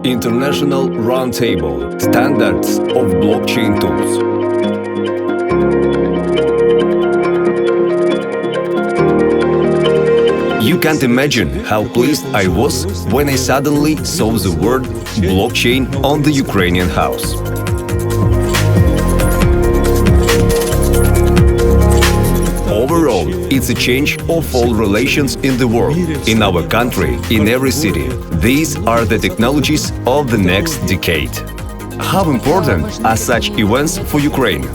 International Roundtable – Standards of Blockchain Tools. You can't imagine how pleased I was when I suddenly saw the word blockchain on the Ukrainian house. Overall, it's a change of all relations in the world, in our country, in every city. These are the technologies of the next decade. How important are such events for Ukraine?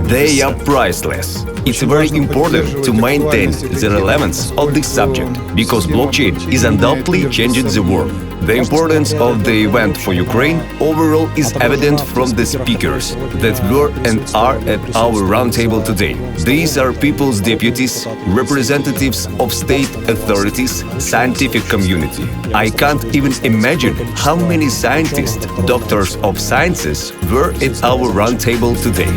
They are priceless. It's very important to maintain the relevance of this subject, because blockchain is undoubtedly changing the world. The importance of the event for Ukraine overall is evident from the speakers that were and are at our roundtable today. These are people's deputies, representatives of state authorities, scientific community. I can't even imagine how many scientists, doctors of sciences were at our roundtable today.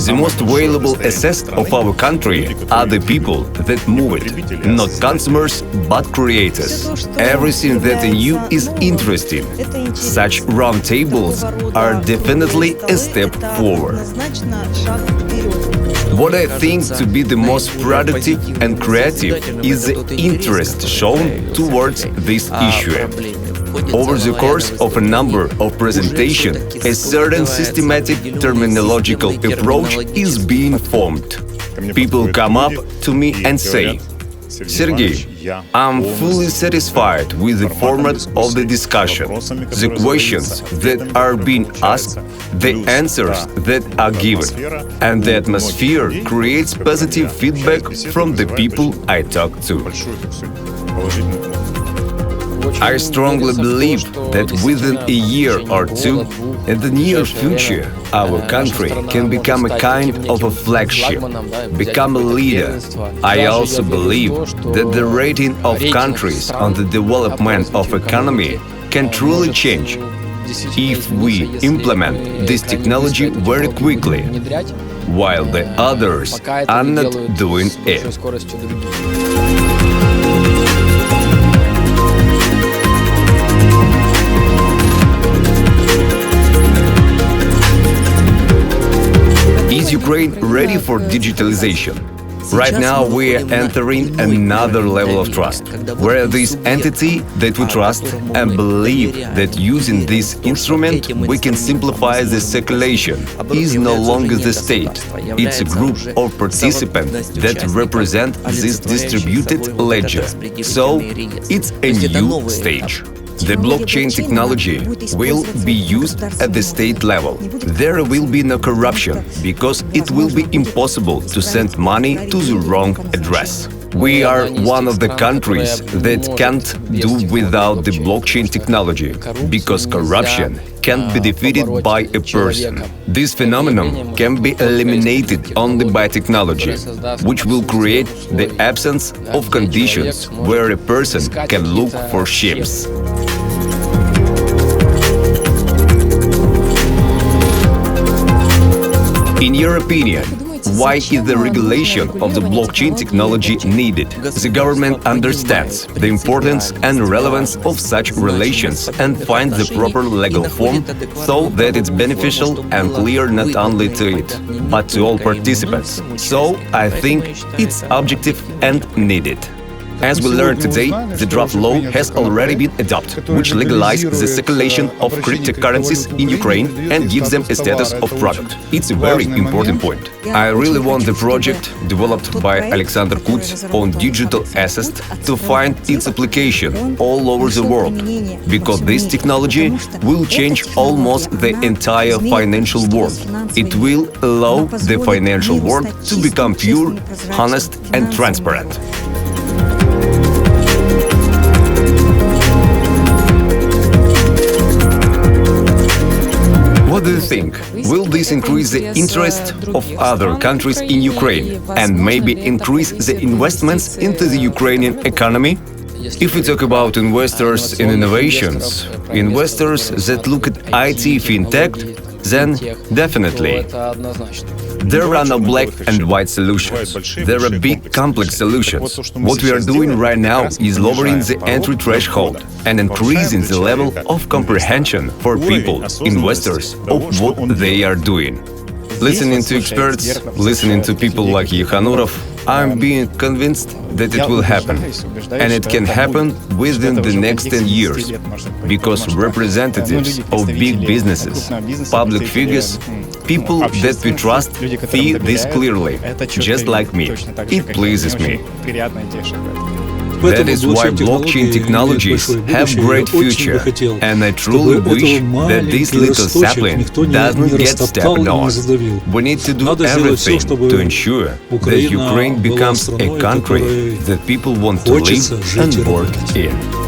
The most valuable asset of our country are the people that move it, not consumers, but creators. Everything that in you is interesting. Such roundtables are definitely a step forward. What I think to be the most productive and creative is the interest shown towards this issue. Over the course of a number of presentations, a certain systematic terminological approach is being formed. People come up to me and say, "Sergey, I'm fully satisfied with the format of the discussion, the questions that are being asked, the answers that are given, and the atmosphere creates positive feedback from the people I talk to." I strongly believe that within a year or two, in the near future, our country can become a kind of a flagship, become a leader. I also believe that the rating of countries on the development of economy can truly change if we implement this technology very quickly, while the others are not doing it. Is Ukraine ready for digitalization? Right now we are entering another level of trust, where this entity that we trust and believe that using this instrument we can simplify the circulation is no longer the state. It's a group of participants that represent this distributed ledger. So it's a new stage. The blockchain technology will be used at the state level. There will be no corruption, because it will be impossible to send money to the wrong address. We are one of the countries that can't do without the blockchain technology, because corruption can't be defeated by a person. This phenomenon can be eliminated only by technology, which will create the absence of conditions where a person can look for shimps. In your opinion, why is the regulation of the blockchain technology needed? The government understands the importance and relevance of such relations and finds the proper legal form so that it's beneficial and clear not only to it, but to all participants. So I think it's objective and needed. As we learned today, the draft law has already been adopted, which legalizes the circulation of cryptocurrencies in Ukraine and gives them a status of product. It's a very important point. I really want the project developed by Alexander Kud on digital assets to find its application all over the world, because this technology will change almost the entire financial world. It will allow the financial world to become pure, honest and transparent. What do you think? Will this increase the interest of other countries in Ukraine and maybe increase the investments into the Ukrainian economy? If we talk about investors in innovations, investors that look at IT fintech, then definitely. There are no black and white solutions. There are big, complex solutions. What we are doing right now is lowering the entry threshold and increasing the level of comprehension for people, investors, of what they are doing. Listening to experts, listening to people like Yekhanurov, I'm being convinced that it will happen. And it can happen within the next 10 years, because representatives of big businesses, public figures, people that we trust see this clearly, just like me. It pleases me. That is why blockchain technologies have great future, and I truly wish that this little sapling doesn't get stepped on. We need to do everything to ensure that Ukraine becomes a country that people want to live and work in.